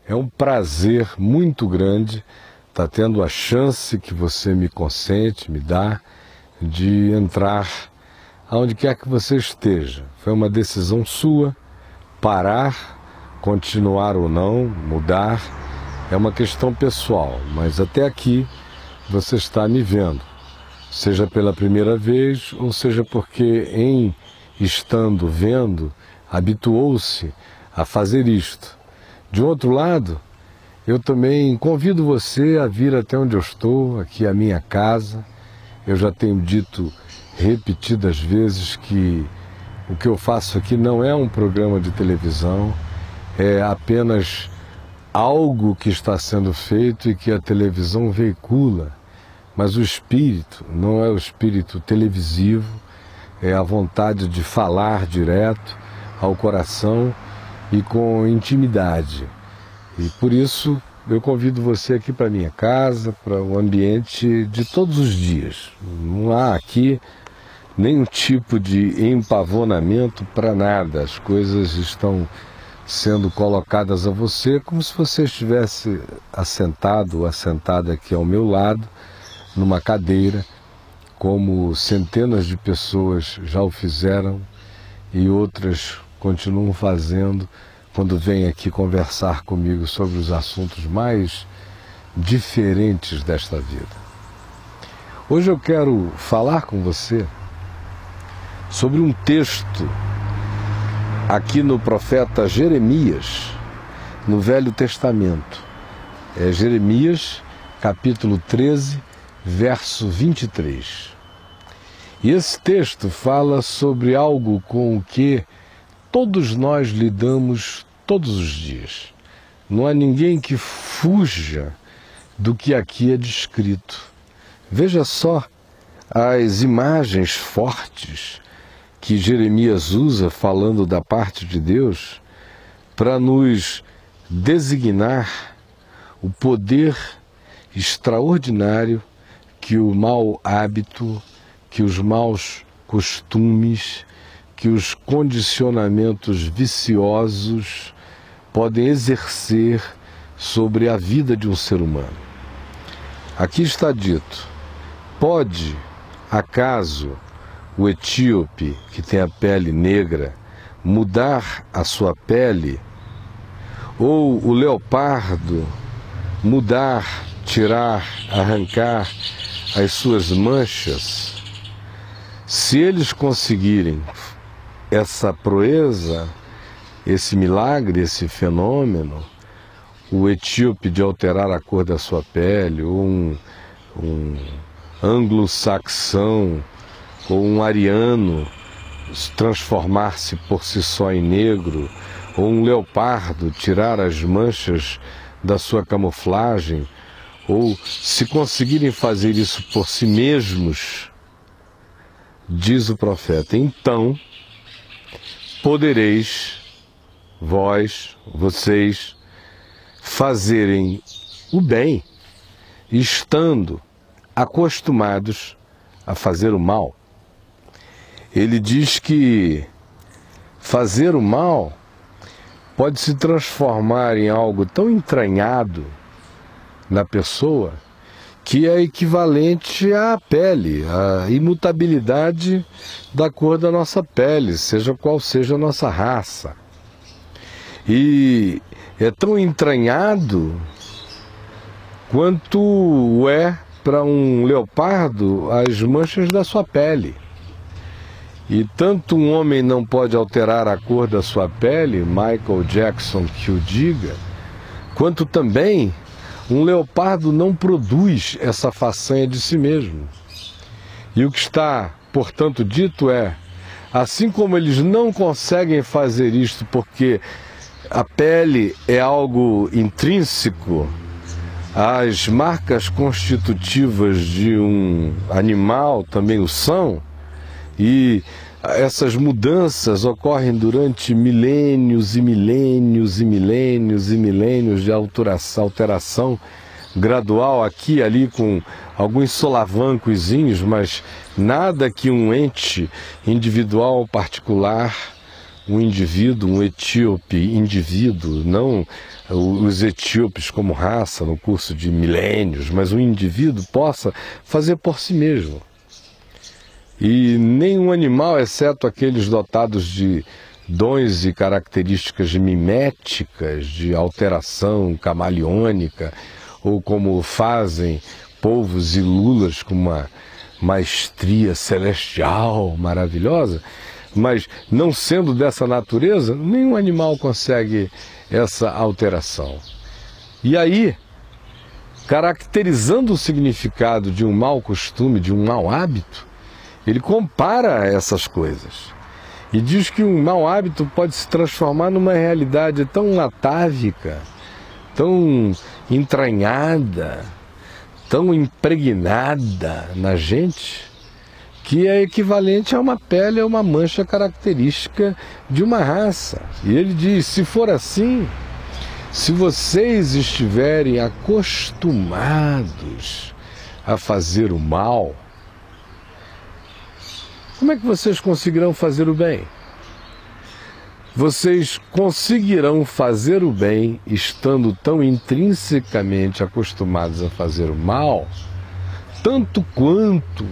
É um prazer muito grande estar tendo a chance que você me consente, me dá, de entrar aonde quer que você esteja. Foi uma decisão sua, parar, continuar ou não, mudar, é uma questão pessoal, mas até aqui você está me vendo, seja pela primeira vez ou seja porque em estando vendo, habituou-se a fazer isto. De outro lado, eu também convido você a vir até onde eu estou, aqui a minha casa. Eu já tenho dito repetidas vezes que o que eu faço aqui não é um programa de televisão, é apenas algo que está sendo feito e que a televisão veicula. Mas o espírito não é o espírito televisivo, é a vontade de falar direto ao coração e com intimidade. E por isso eu convido você aqui para minha casa, para o ambiente de todos os dias. Não há aqui nenhum tipo de empavonamento para nada. As coisas estão sendo colocadas a você como se você estivesse assentado ou assentada aqui ao meu lado, numa cadeira, como centenas de pessoas já o fizeram e outras continuam fazendo quando vêm aqui conversar comigo sobre os assuntos mais diferentes desta vida. Hoje eu quero falar com você sobre um texto aqui no profeta Jeremias, no Velho Testamento. É Jeremias, capítulo 13, verso 23. E esse texto fala sobre algo com o que todos nós lidamos todos os dias. Não há ninguém que fuja do que aqui é descrito. Veja só as imagens fortes que Jeremias usa falando da parte de Deus para nos designar o poder extraordinário que o mau hábito, que os maus costumes, que os condicionamentos viciosos podem exercer sobre a vida de um ser humano. Aqui está dito: pode acaso o etíope, que tem a pele negra, mudar a sua pele? Ou o leopardo mudar, tirar, arrancar as suas manchas? Se eles conseguirem essa proeza, esse milagre, esse fenômeno, o etíope de alterar a cor da sua pele, ou um anglo-saxão, ou um ariano transformar-se por si só em negro, ou um leopardo tirar as manchas da sua camuflagem, ou se conseguirem fazer isso por si mesmos, diz o profeta, então podereis vocês fazerem o bem, estando acostumados a fazer o mal. Ele diz que fazer o mal pode se transformar em algo tão entranhado na pessoa que é equivalente à pele, à imutabilidade da cor da nossa pele, seja qual seja a nossa raça. E é tão entranhado quanto é para um leopardo as manchas da sua pele. E tanto um homem não pode alterar a cor da sua pele, Michael Jackson que o diga, quanto também um leopardo não produz essa façanha de si mesmo. E o que está, portanto, dito é, assim como eles não conseguem fazer isto porque a pele é algo intrínseco, as marcas constitutivas de um animal também o são, e essas mudanças ocorrem durante milênios e milênios e milênios e milênios de alteração gradual aqui e ali com alguns solavancozinhos, mas nada que um ente individual particular, um indivíduo, um etíope indivíduo, não os etíopes como raça no curso de milênios, mas o indivíduo possa fazer por si mesmo. E nenhum animal, exceto aqueles dotados de dons e características miméticas, de alteração camaleônica, ou como fazem polvos e lulas com uma maestria celestial maravilhosa, mas não sendo dessa natureza, nenhum animal consegue essa alteração. E aí, caracterizando o significado de um mau costume, de um mau hábito, ele compara essas coisas e diz que um mau hábito pode se transformar numa realidade tão atávica, tão entranhada, tão impregnada na gente, que é equivalente a uma pele, a uma mancha característica de uma raça. E ele diz, se for assim, se vocês estiverem acostumados a fazer o mal, como é que vocês conseguirão fazer o bem? Vocês conseguirão fazer o bem estando tão intrinsecamente acostumados a fazer o mal, tanto quanto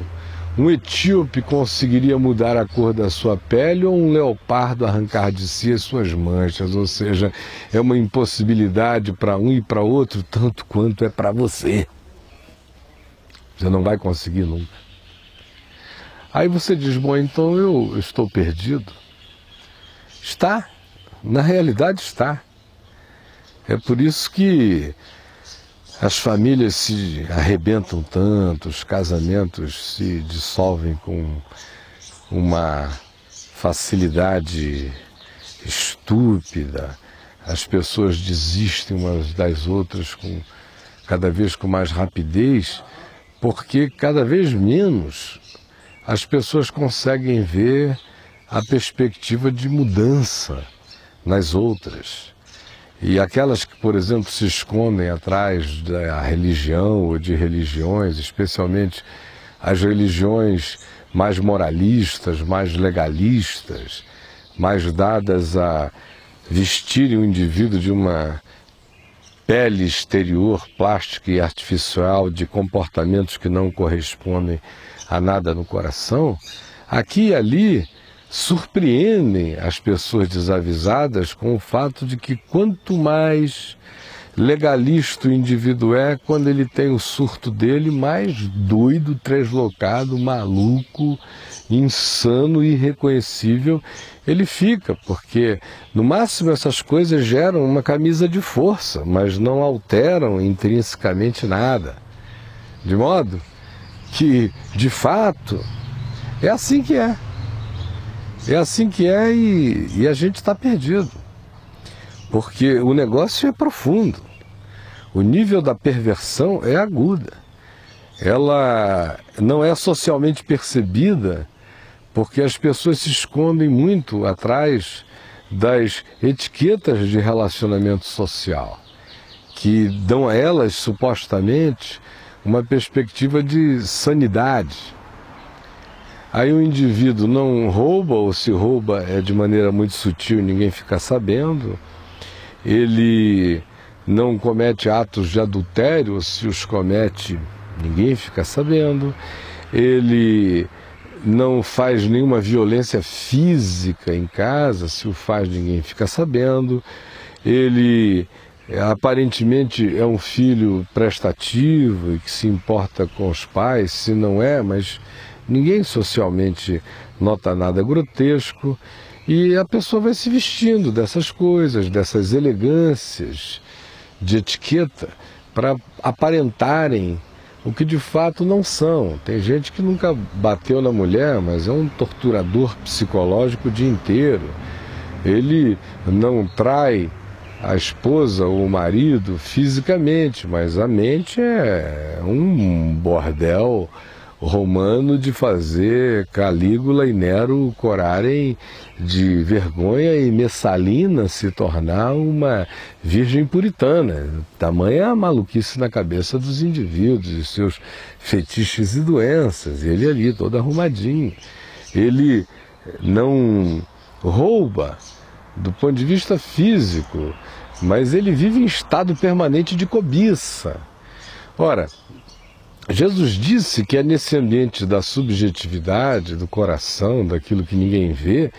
um etíope conseguiria mudar a cor da sua pele ou um leopardo arrancar de si as suas manchas, ou seja, é uma impossibilidade para um e para outro, tanto quanto é para você. Você não vai conseguir nunca. Aí você diz, bom, então eu estou perdido. Está, na realidade está. É por isso que as famílias se arrebentam tanto, os casamentos se dissolvem com uma facilidade estúpida, as pessoas desistem umas das outras cada vez com mais rapidez, porque cada vez menos as pessoas conseguem ver a perspectiva de mudança nas outras. E aquelas que, por exemplo, se escondem atrás da religião ou de religiões, especialmente as religiões mais moralistas, mais legalistas, mais dadas a vestirem o indivíduo de uma pele exterior, plástica e artificial, de comportamentos que não correspondem a nada no coração, aqui e ali surpreendem as pessoas desavisadas com o fato de que quanto mais legalista o indivíduo é, quando ele tem o surto dele, mais doido, translocado, maluco, insano, irreconhecível ele fica, porque no máximo essas coisas geram uma camisa de força, mas não alteram intrinsecamente nada. De modo que, de fato, é assim que é. É assim que é e a gente está perdido. Porque o negócio é profundo. O nível da perversão é aguda. Ela não é socialmente percebida porque as pessoas se escondem muito atrás das etiquetas de relacionamento social, que dão a elas, supostamente, uma perspectiva de sanidade. Aí o indivíduo não rouba, ou se rouba é de maneira muito sutil e ninguém fica sabendo. Ele não comete atos de adultério, ou se os comete, ninguém fica sabendo. Ele não faz nenhuma violência física em casa, se o faz, ninguém fica sabendo. Ele aparentemente é um filho prestativo e que se importa com os pais, se não é, mas ninguém socialmente nota nada grotesco. E a pessoa vai se vestindo dessas coisas, dessas elegâncias de etiqueta, para aparentarem o que de fato não são. Tem gente que nunca bateu na mulher, mas é um torturador psicológico o dia inteiro. Ele não trai a esposa ou o marido fisicamente, mas a mente é um bordel romano de fazer Calígula e Nero corarem de vergonha e Messalina se tornar uma virgem puritana. Tamanha a maluquice na cabeça dos indivíduos e seus fetiches e doenças. Ele ali, todo arrumadinho. Ele não rouba do ponto de vista físico, mas ele vive em estado permanente de cobiça. Ora, Jesus disse que é nesse ambiente da subjetividade, do coração, daquilo que ninguém vê,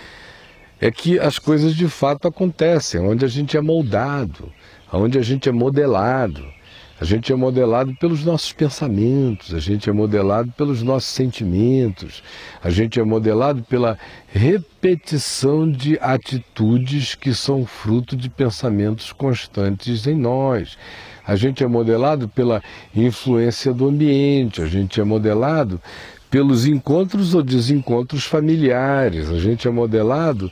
é que as coisas de fato acontecem, onde a gente é moldado, onde a gente é modelado. A gente é modelado pelos nossos pensamentos, a gente é modelado pelos nossos sentimentos, a gente é modelado pela repetição de atitudes que são fruto de pensamentos constantes em nós. A gente é modelado pela influência do ambiente, a gente é modelado pelos encontros ou desencontros familiares, a gente é modelado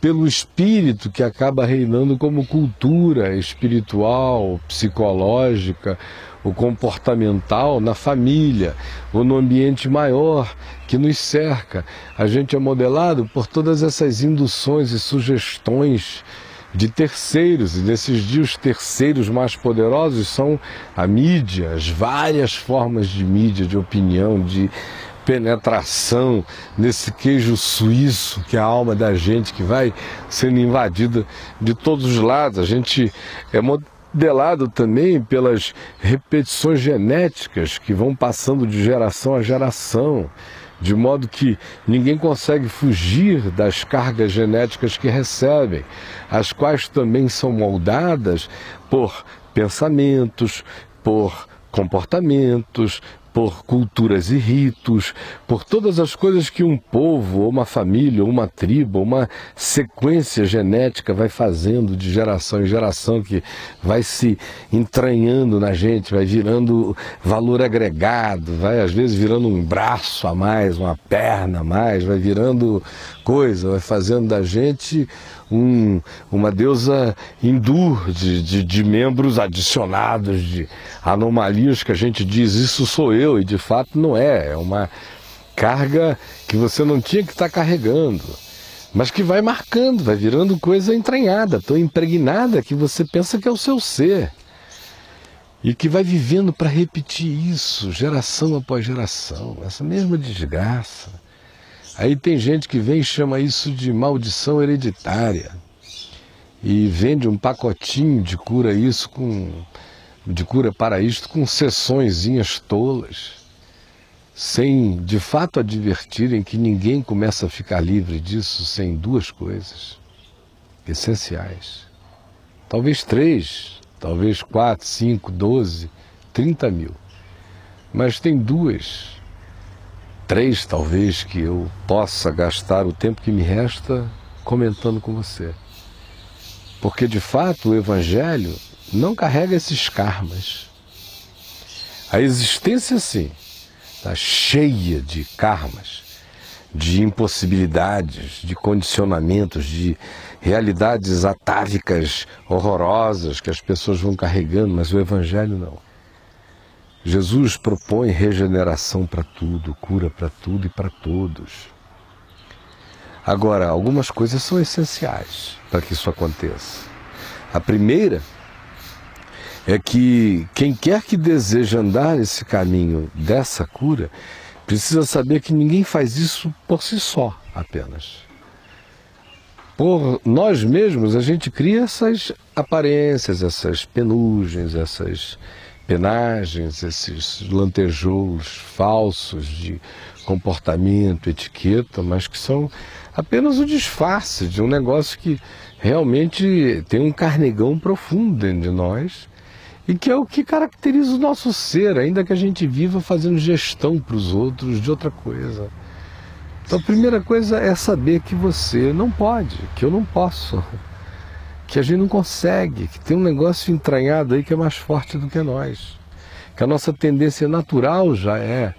pelo espírito que acaba reinando como cultura espiritual, psicológica, ou comportamental na família, ou no ambiente maior que nos cerca. A gente é modelado por todas essas induções e sugestões de terceiros, e nesses dias os terceiros mais poderosos são a mídia, as várias formas de mídia, de opinião, de penetração nesse queijo suíço que é a alma da gente, que vai sendo invadida de todos os lados. A gente é modelado também pelas repetições genéticas que vão passando de geração a geração, de modo que ninguém consegue fugir das cargas genéticas que recebem, as quais também são moldadas por pensamentos, por comportamentos, por culturas e ritos, por todas as coisas que um povo, ou uma família, ou uma tribo, ou uma sequência genética vai fazendo de geração em geração, que vai se entranhando na gente, vai virando valor agregado, vai às vezes virando um braço a mais, uma perna a mais, vai virando coisa, vai fazendo da gente uma deusa hindu de membros adicionados, de anomalias que a gente diz, isso sou eu, e de fato não é. É uma carga que você não tinha que estar carregando, mas que vai marcando, vai virando coisa entranhada, tão impregnada que você pensa que é o seu ser, e que vai vivendo para repetir isso, geração após geração, essa mesma desgraça. Aí tem gente que vem e chama isso de maldição hereditária e vende um pacotinho de cura para isto com sessõezinhas tolas, sem de fato advertirem que ninguém começa a ficar livre disso sem duas coisas essenciais. Talvez 3, talvez 4, 5, 12, 30 mil. Mas tem 2, 3 talvez que eu possa gastar o tempo que me resta comentando com você. Porque de fato o Evangelho não carrega esses karmas. A existência sim está cheia de karmas, de impossibilidades, de condicionamentos, de realidades atávicas horrorosas que as pessoas vão carregando, mas o Evangelho não. Jesus propõe regeneração para tudo, cura para tudo e para todos. Agora, algumas coisas são essenciais para que isso aconteça. A primeira é que quem quer que deseje andar esse caminho dessa cura, precisa saber que ninguém faz isso por si só apenas. Por nós mesmos, a gente cria essas aparências, essas penugens, essas penagens, esses lantejoulos falsos de comportamento, etiqueta, mas que são apenas o disfarce de um negócio que realmente tem um carnegão profundo dentro de nós e que é o que caracteriza o nosso ser, ainda que a gente viva fazendo gestão para os outros de outra coisa. Então a primeira coisa é saber que você não pode, que eu não posso, que a gente não consegue, que tem um negócio entranhado aí que é mais forte do que nós, que a nossa tendência natural já é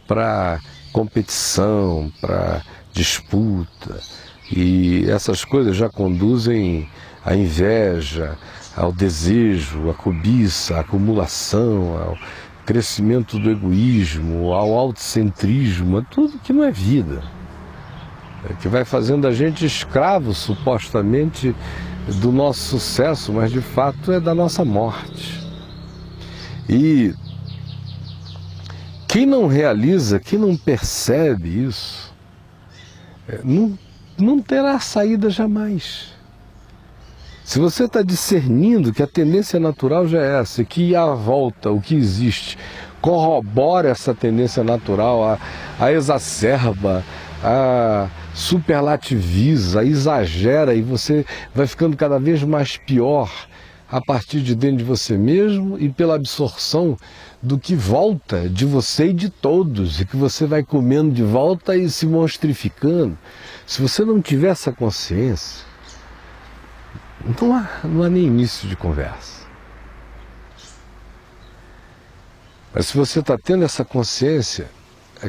para competição, para disputa, e essas coisas já conduzem à inveja, ao desejo, à cobiça, à acumulação, ao crescimento do egoísmo, ao autocentrismo, a tudo que não é vida, que vai fazendo a gente escravo supostamente do nosso sucesso, mas de fato é da nossa morte. E quem não realiza, quem não percebe isso, não terá saída jamais. Se você está discernindo que a tendência natural já é essa, que a volta, o que existe, corrobora essa tendência natural, a exacerba, a superlativiza, exagera, e você vai ficando cada vez mais pior a partir de dentro de você mesmo e pela absorção do que volta de você e de todos, e que você vai comendo de volta e se monstrificando. Se você não tiver essa consciência, não há nem início de conversa. Mas se você está tendo essa consciência,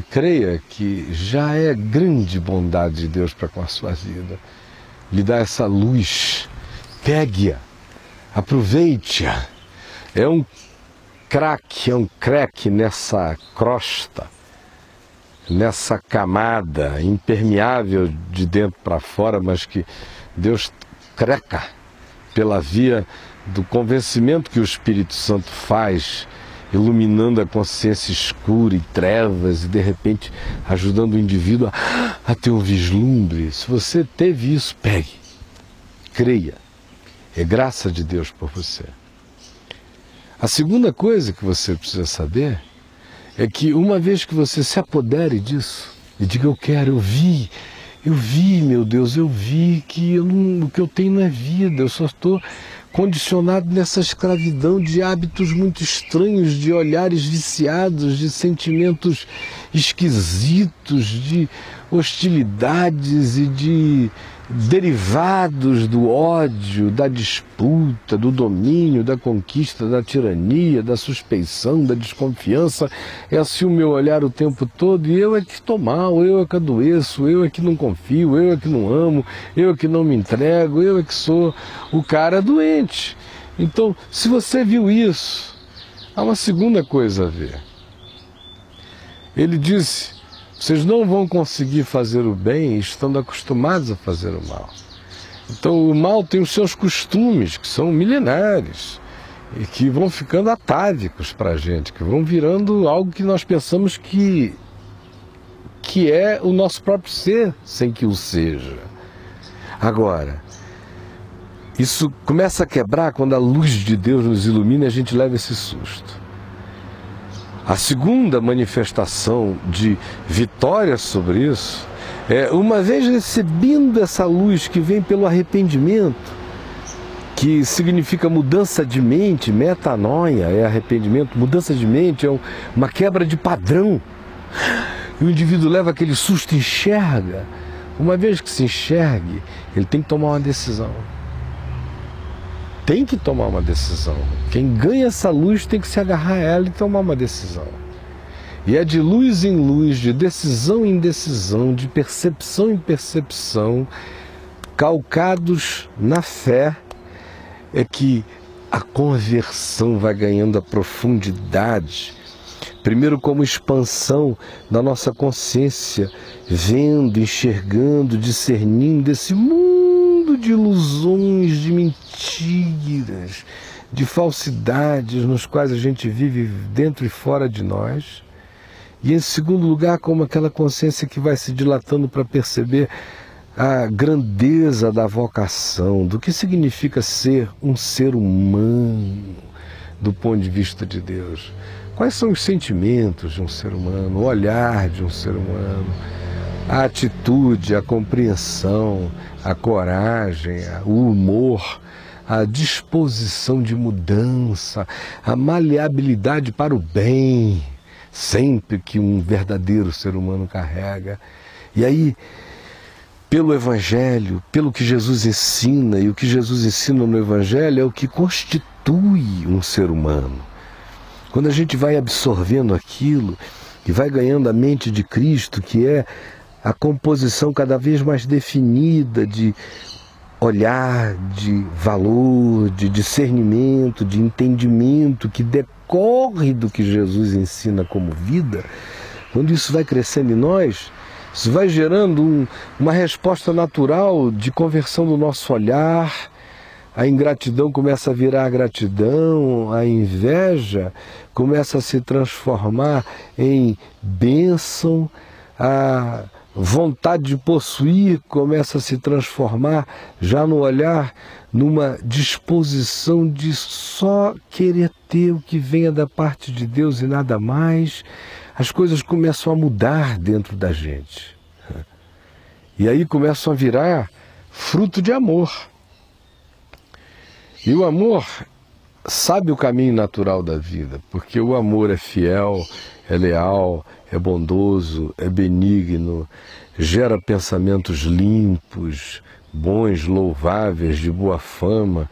creia que já é grande bondade de Deus para com a sua vida. Lhe dá essa luz, pegue-a, aproveite-a. É um crack nessa crosta, nessa camada impermeável de dentro para fora, mas que Deus creca pela via do convencimento que o Espírito Santo faz, iluminando a consciência escura e trevas e de repente ajudando o indivíduo a ter um vislumbre. Se você teve isso, pegue, creia, é graça de Deus por você. A segunda coisa que você precisa saber é que uma vez que você se apodere disso e diga: eu quero, eu vi, meu Deus, eu vi que o que eu tenho não é vida, eu só estou condicionado nessa escravidão de hábitos muito estranhos, de olhares viciados, de sentimentos esquisitos, de hostilidades e de derivados do ódio, da disputa, do domínio, da conquista, da tirania, da suspeição, da desconfiança. É assim o meu olhar o tempo todo, e eu é que estou mal, eu é que adoeço, eu é que não confio, eu é que não amo, eu é que não me entrego, eu é que sou o cara doente. Então, se você viu isso, há uma segunda coisa a ver. Ele disse: vocês não vão conseguir fazer o bem estando acostumados a fazer o mal. Então o mal tem os seus costumes, que são milenares, e que vão ficando atávicos para a gente, que vão virando algo que nós pensamos que é o nosso próprio ser, sem que o seja. Agora, isso começa a quebrar quando a luz de Deus nos ilumina e a gente leva esse susto. A segunda manifestação de vitória sobre isso é, uma vez recebendo essa luz que vem pelo arrependimento, que significa mudança de mente, metanoia é arrependimento, mudança de mente é uma quebra de padrão. E o indivíduo leva aquele susto e enxerga. Uma vez que se enxergue, ele tem que tomar uma decisão. Tem que tomar uma decisão. Quem ganha essa luz tem que se agarrar a ela e tomar uma decisão. E é de luz em luz, de decisão em decisão, de percepção em percepção, calcados na fé, é que a conversão vai ganhando a profundidade. Primeiro, como expansão da nossa consciência, vendo, enxergando, discernindo esse mundo de ilusões, de mentiras, de falsidades nos quais a gente vive dentro e fora de nós. E em segundo lugar, como aquela consciência que vai se dilatando para perceber a grandeza da vocação, do que significa ser um ser humano do ponto de vista de Deus. Quais são os sentimentos de um ser humano, o olhar de um ser humano, a atitude, a compreensão, a coragem, o humor, a disposição de mudança, a maleabilidade para o bem, sempre que um verdadeiro ser humano carrega. E aí, pelo Evangelho, pelo que Jesus ensina, e o que Jesus ensina no Evangelho é o que constitui um ser humano. Quando a gente vai absorvendo aquilo e vai ganhando a mente de Cristo, que é a composição cada vez mais definida de olhar, de valor, de discernimento, de entendimento que decorre do que Jesus ensina como vida, quando isso vai crescendo em nós, isso vai gerando uma resposta natural de conversão do nosso olhar. A ingratidão começa a virar gratidão, a inveja começa a se transformar em bênção, a vontade de possuir começa a se transformar já no olhar, numa disposição de só querer ter o que venha da parte de Deus e nada mais. As coisas começam a mudar dentro da gente. E aí começam a virar fruto de amor. E o amor sabe o caminho natural da vida, porque o amor é fiel, é leal, é bondoso, é benigno, gera pensamentos limpos, bons, louváveis, de boa fama.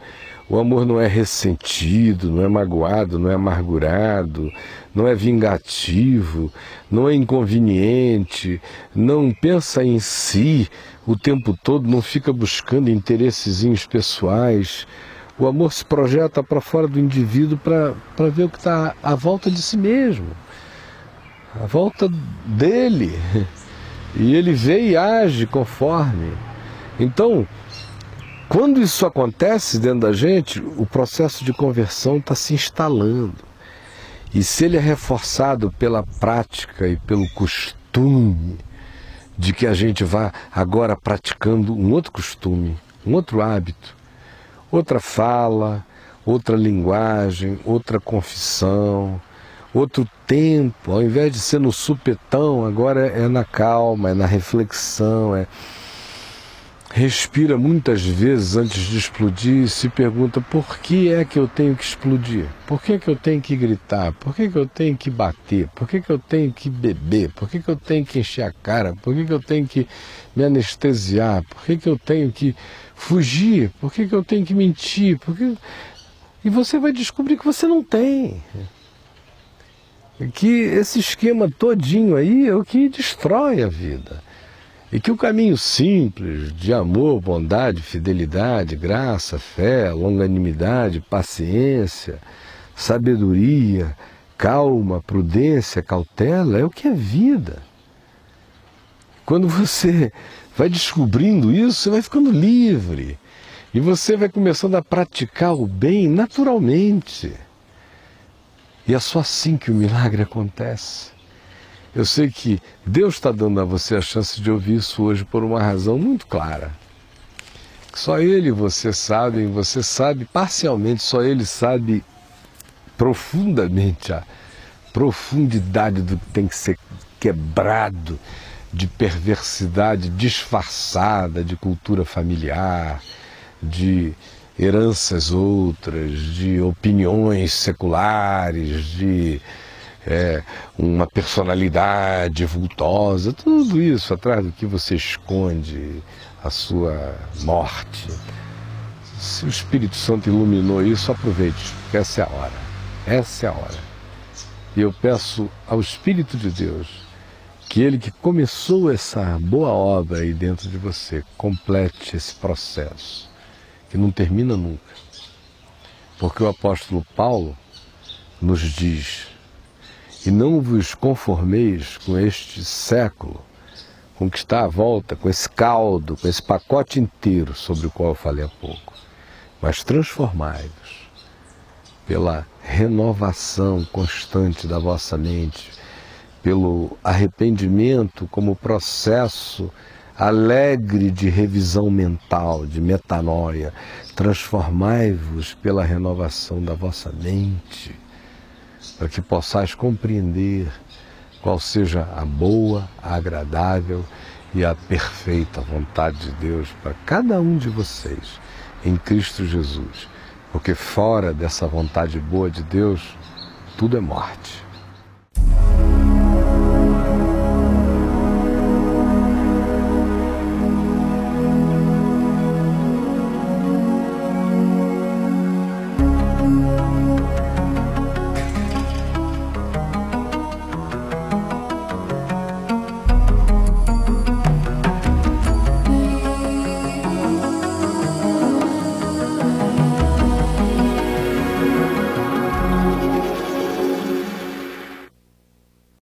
O amor não é ressentido, não é magoado, não é amargurado, não é vingativo, não é inconveniente, não pensa em si o tempo todo, não fica buscando interessezinhos pessoais. O amor se projeta para fora do indivíduo para ver o que está à volta de si mesmo, à volta dele. E ele vê e age conforme. Então, quando isso acontece dentro da gente, o processo de conversão está se instalando. E se ele é reforçado pela prática e pelo costume de que a gente vá agora praticando um outro costume, um outro hábito, outra fala, outra linguagem, outra confissão, outro tempo, ao invés de ser no supetão, agora é na calma, é na reflexão, respira muitas vezes antes de explodir e se pergunta: por que é que eu tenho que explodir? Por que é que eu tenho que gritar? Por que é que eu tenho que bater? Por que é que eu tenho que beber? Por que é que eu tenho que encher a cara? Por que é que eu tenho que me anestesiar? Por que é que eu tenho que fugir? Por que é que eu tenho que mentir? E você vai descobrir que você não tem. Que esse esquema todinho aí é o que destrói a vida. E que o caminho simples de amor, bondade, fidelidade, graça, fé, longanimidade, paciência, sabedoria, calma, prudência, cautela, é o que é vida. Quando você vai descobrindo isso, você vai ficando livre. E você vai começando a praticar o bem naturalmente. E é só assim que o milagre acontece. Eu sei que Deus está dando a você a chance de ouvir isso hoje por uma razão muito clara. Só Ele e você sabe parcialmente, só Ele sabe profundamente a profundidade do que tem que ser quebrado, de perversidade disfarçada, de cultura familiar, de heranças outras, de opiniões seculares, de uma personalidade vultosa, tudo isso atrás do que você esconde a sua morte. Se o Espírito Santo iluminou isso, aproveite, porque essa é a hora. Essa é a hora. E eu peço ao Espírito de Deus que Ele que começou essa boa obra aí dentro de você, complete esse processo, que não termina nunca. Porque o apóstolo Paulo nos diz: e não vos conformeis com este século, com o que está à volta, com esse caldo, com esse pacote inteiro sobre o qual eu falei há pouco, mas transformai-vos pela renovação constante da vossa mente, pelo arrependimento como processo alegre de revisão mental, de metanoia. Transformai-vos pela renovação da vossa mente, para que possais compreender qual seja a boa, a agradável e a perfeita vontade de Deus para cada um de vocês em Cristo Jesus. Porque fora dessa vontade boa de Deus, tudo é morte.